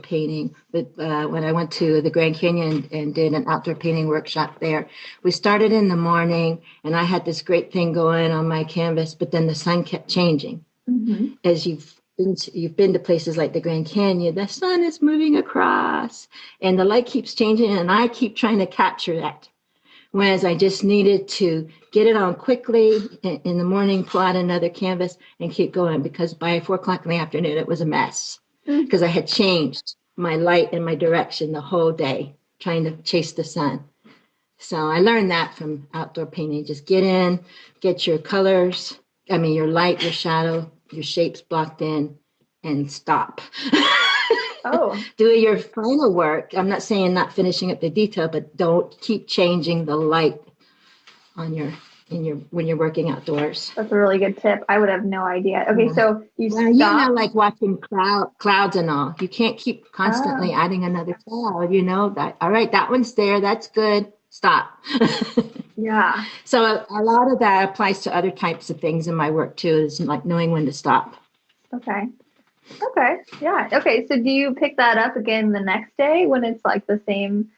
painting. But when I went to the Grand Canyon and did an outdoor painting workshop there, we started in the morning and I had this great thing going on my canvas, but then the sun kept changing. Mm-hmm. As you've been to places like the Grand Canyon, the sun is moving across and the light keeps changing and I keep trying to capture that. Whereas I just needed to get it on quickly in the morning, pull out another canvas and keep going because by 4 o'clock in the afternoon, it was a mess because I had changed my light and my direction the whole day trying to chase the sun. So I learned that from outdoor painting. Just get in, get your colors, your light, your shadow, your shapes blocked in and stop. Oh. Do your final work. I'm not saying not finishing up the detail, but don't keep changing the light on when you're working outdoors. That's a really good tip. I would have no idea. Okay, Yeah. so you Well, stop. like watching clouds and all. You can't keep constantly adding another cloud. That all right, that one's there. That's good. Stop. Yeah. So a lot of that applies to other types of things in my work too. Is like knowing when to stop. Okay. Okay. Yeah. Okay. So do you pick that up again the next day when it's like the same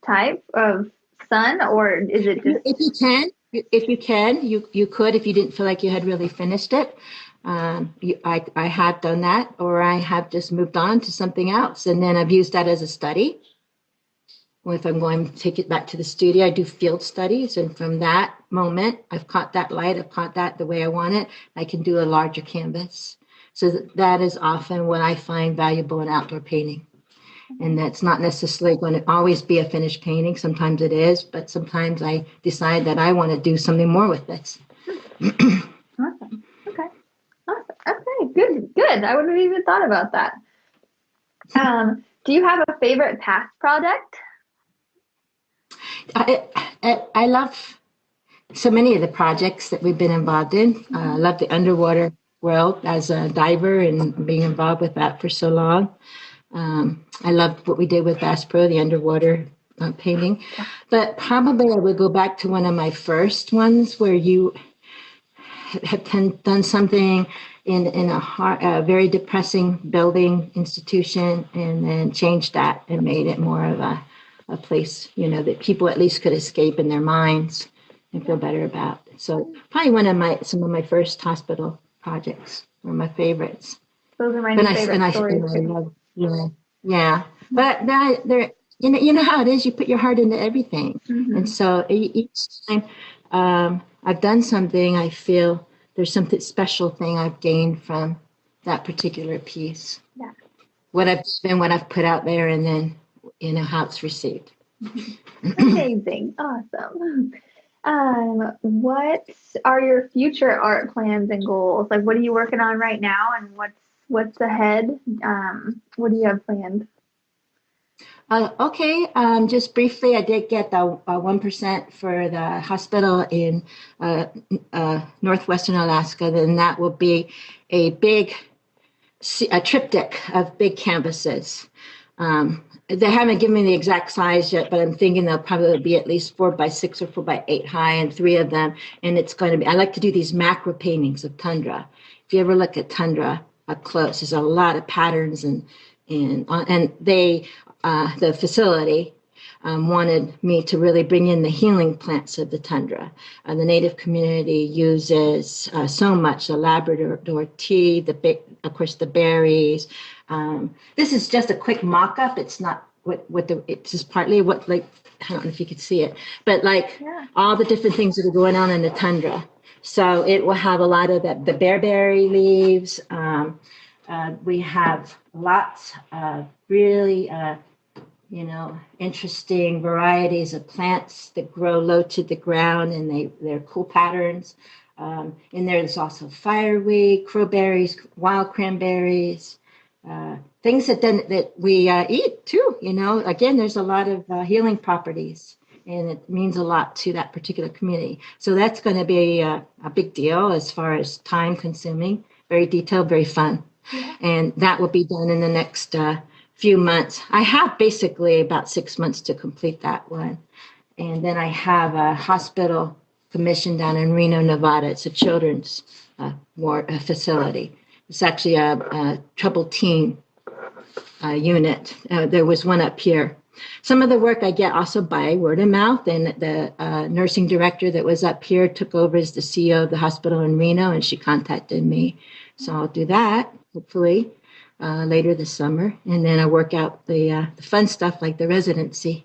type of sun, or is it just? If you can, you could if you didn't feel like you had really finished it. I have done that, or I have just moved on to something else, and then I've used that as a study. If I'm going to take it back to the studio, I do field studies, and from that moment, I've caught that light, I've caught that the way I want it. I can do a larger canvas. So that is often what I find valuable in outdoor painting. And that's not necessarily going to always be a finished painting. Sometimes it is, but sometimes I decide that I want to do something more with this. Awesome. Okay. Awesome. Okay. Good. Good. I wouldn't have even thought about that. Do you have a favorite past project? I love so many of the projects that we've been involved in. I love the underwater world as a diver and being involved with that for so long. I loved what we did with Bass Pro, the underwater painting. But probably I would go back to one of my first ones where you have done something in a very depressing building institution and then changed that and made it more of a place, that people at least could escape in their minds and feel better about. So probably some of my first hospital projects were my favorites. Those are my new favorite stories. I love, yeah. But there, you know how it is. You put your heart into everything, and so each time I've done something, I feel there's something special thing I've gained from that particular piece. Yeah. What I've put out there, and then how it's received. Amazing. Awesome. What are your future art plans and goals? Like, what are you working on right now, and what's ahead? What do you have planned? Okay, just briefly, I did get the 1% for the hospital in northwestern Alaska. Then that will be a big a triptych of big canvases. They haven't given me the exact size yet, but I'm thinking they'll probably be at least 4x6 or 4x8 high, and 3 of them. And it's going to be, I like to do these macro paintings of tundra. If you ever look at tundra up close, there's a lot of patterns, and they, the facility, wanted me to really bring in the healing plants of the tundra. The native community uses so much, the Labrador tea, of course, the berries. This is just a quick mock-up. It's not it's just partly what, like, I don't know if you could see it, but like all the different things that are going on in the tundra. So it will have a lot of the bearberry leaves. We have lots of really interesting varieties of plants that grow low to the ground, and they're cool patterns. In there's also fireweed, crowberries, wild cranberries, things that we eat too. Again, there's a lot of healing properties, and it means a lot to that particular community. So that's going to be a big deal as far as time consuming, very detailed, very fun. Yeah. And that will be done in the next few months. I have basically about 6 months to complete that one. And then I have a hospital commission down in Reno, Nevada. It's a children's facility. It's actually a troubled teen unit. There was one up here. Some of the work I get also by word of mouth, and the nursing director that was up here took over as the CEO of the hospital in Reno, and she contacted me. So I'll do that, hopefully, later this summer. And then I work out the fun stuff like the residency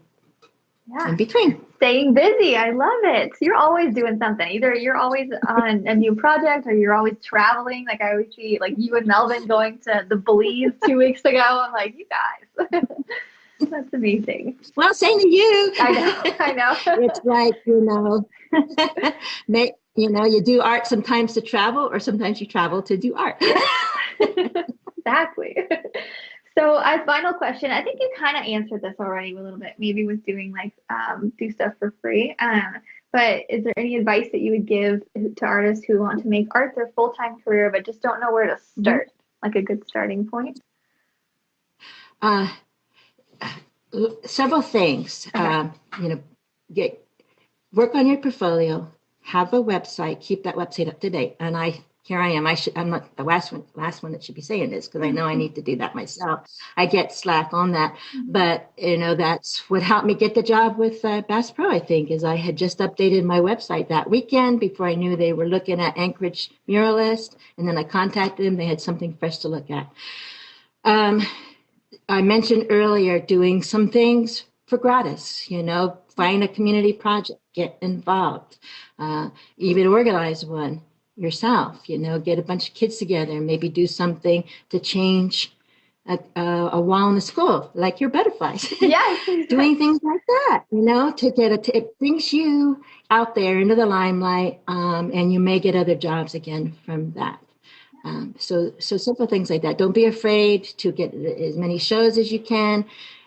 in between. Staying busy. I love it. You're always doing something. Either you're always on a new project, or you're always traveling. Like I always see like you and Melvin going to the Belize 2 weeks ago. I'm like, you guys. That's amazing. Well, same to you. I know. It's like, you do art sometimes to travel, or sometimes you travel to do art. Exactly. So a final question. I think you kind of answered this already a little bit, maybe with doing like do stuff for free. But is there any advice that you would give to artists who want to make art their full-time career, but just don't know where to start? Like a good starting point? Several things. Okay. Work on your portfolio, have a website, keep that website up to date. And here I am. I'm not the last one that should be saying this, because I know I need to do that myself. I get slack on that, but that's what helped me get the job with Bass Pro. I think is I had just updated my website that weekend before I knew they were looking at Anchorage Muralist, and then I contacted them. They had something fresh to look at. I mentioned earlier doing some things for gratis. Find a community project, get involved, even organize one yourself, get a bunch of kids together and maybe do something to change a wall in the school, like your butterflies. Yes. Doing things like that, it brings you out there into the limelight, and you may get other jobs again from that. So simple things like that. Don't be afraid to get as many shows as you can.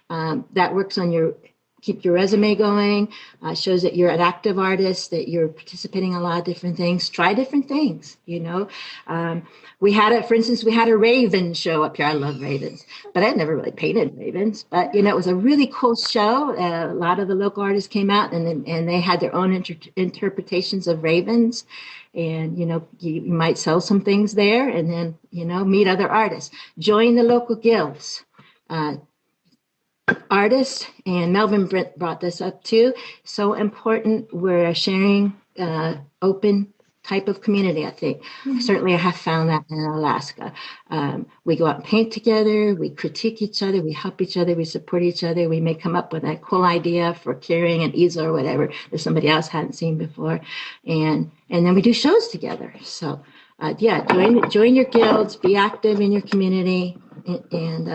That works on keep your resume going, shows that you're an active artist, that you're participating in a lot of different things. Try different things, We had a raven show up here. I love ravens, but I had never really painted ravens. But, it was a really cool show. A lot of the local artists came out, and they had their own interpretations of ravens. And, you might sell some things there, and then, meet other artists. Join the local guilds. Artists, and Melvin brought this up too. So important. We're a sharing, open type of community, I think. Certainly I have found that in Alaska. We go out and paint together, we critique each other, we help each other, we support each other. We may come up with a cool idea for carrying an easel or whatever that somebody else hadn't seen before. And then we do shows together. So join your guilds, be active in your community, and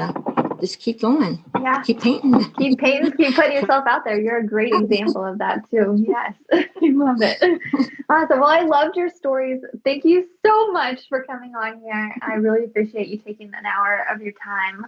Just keep going. Yeah. Keep painting. Keep painting, keep putting yourself out there. You're a great example of that too. Yes. I love it. Awesome. Well, I loved your stories. Thank you so much for coming on here. I really appreciate you taking an hour of your time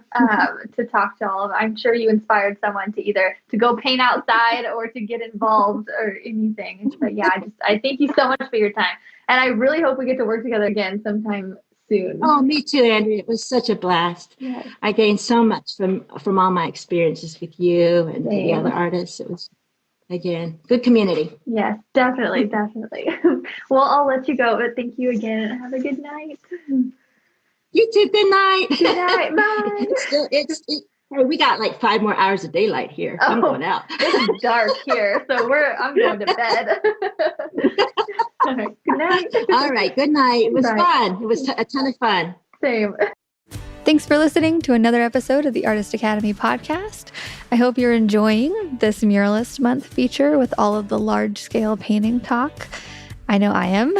to talk to all of us. I'm sure you inspired someone to either to go paint outside or to get involved or anything. But yeah, I thank you so much for your time. And I really hope we get to work together again sometime soon. Oh, me too, Andrea. It was such a blast. Yes. I gained so much from all my experiences with you and the Same. other artists. It was, again, good community. Yes, definitely. Well, I'll let you go, but thank you again and have a good night. You too. Good night. Good night. Bye. Hey, we got like 5 more hours of daylight here. I'm going out. It's dark here, so I'm going to bed. All right, good night. All right. Good night. It was Bye. fun. It was a ton of fun. Same. Thanks for listening to another episode of the Artist Academy podcast. I hope you're enjoying this Muralist Month feature with all of the large-scale painting talk. I know I am.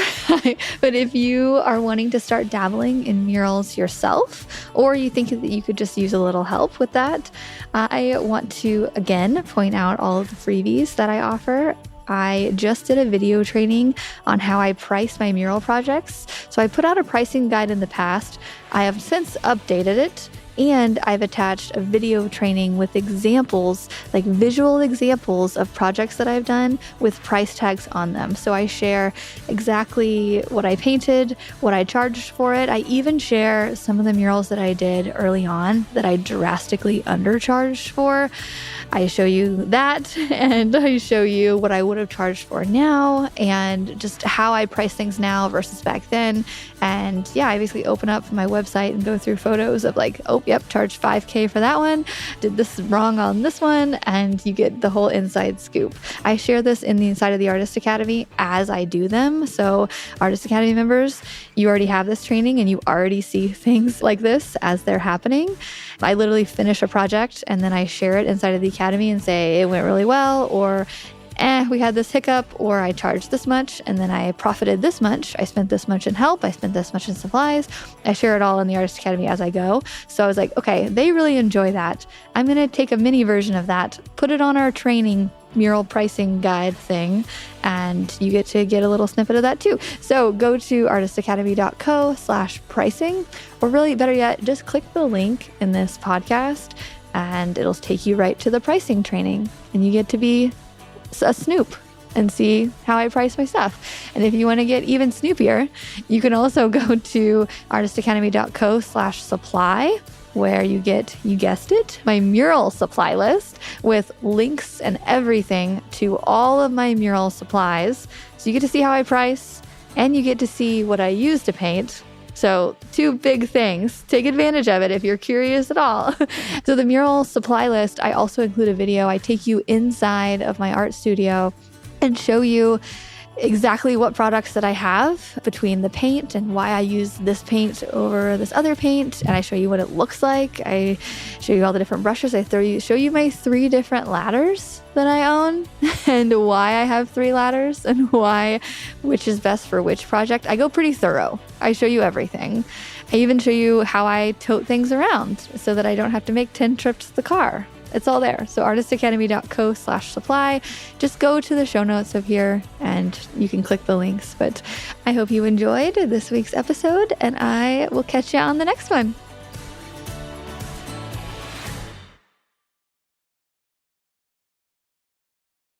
But if you are wanting to start dabbling in murals yourself, or you think that you could just use a little help with that, I want to, again, point out all of the freebies that I offer. I just did a video training on how I price my mural projects. So I put out a pricing guide in the past. I have since updated it, and I've attached a video training with examples, like visual examples of projects that I've done with price tags on them. So I share exactly what I painted, what I charged for it. I even share some of the murals that I did early on that I drastically undercharged for. I show you that, and I show you what I would have charged for now, and just how I price things now versus back then. And yeah, I basically open up my website and go through photos of like, oh, yep, charged $5,000 for that one, did this wrong on this one, and you get the whole inside scoop. I share this in the inside of the Artist Academy as I do them. So Artist Academy members, you already have this training and you already see things like this as they're happening. I literally finish a project and then I share it inside of the Academy and say it went really well, or we had this hiccup, or I charged this much and then I profited this much. I spent this much in help. I spent this much in supplies. I share it all in the Artist Academy as I go. So I was like, okay, they really enjoy that. I'm going to take a mini version of that, put it on our training mural pricing guide thing, and you get to get a little snippet of that too. So go to artistacademy.co/pricing, or really better yet, just click the link in this podcast and it'll take you right to the pricing training, and you get to be a snoop and see how I price my stuff. And if you want to get even snoopier, you can also go to artistacademy.co/supply, where you get, you guessed it, my mural supply list with links and everything to all of my mural supplies. So you get to see how I price, and you get to see what I use to paint. So 2 big things. Take advantage of it if you're curious at all. So the mural supply list, I also include a video. I take you inside of my art studio and show you exactly what products that I have between the paint and why I use this paint over this other paint. And I show you what it looks like. I show you all the different brushes. I show you my 3 different ladders that I own and why I have 3 ladders and which is best for which project. I go pretty thorough. I show you everything. I even show you how I tote things around so that I don't have to make 10 trips to the car. It's all there. So artistacademy.co/supply. Just go to the show notes up here and you can click the links. But I hope you enjoyed this week's episode, and I will catch you on the next one.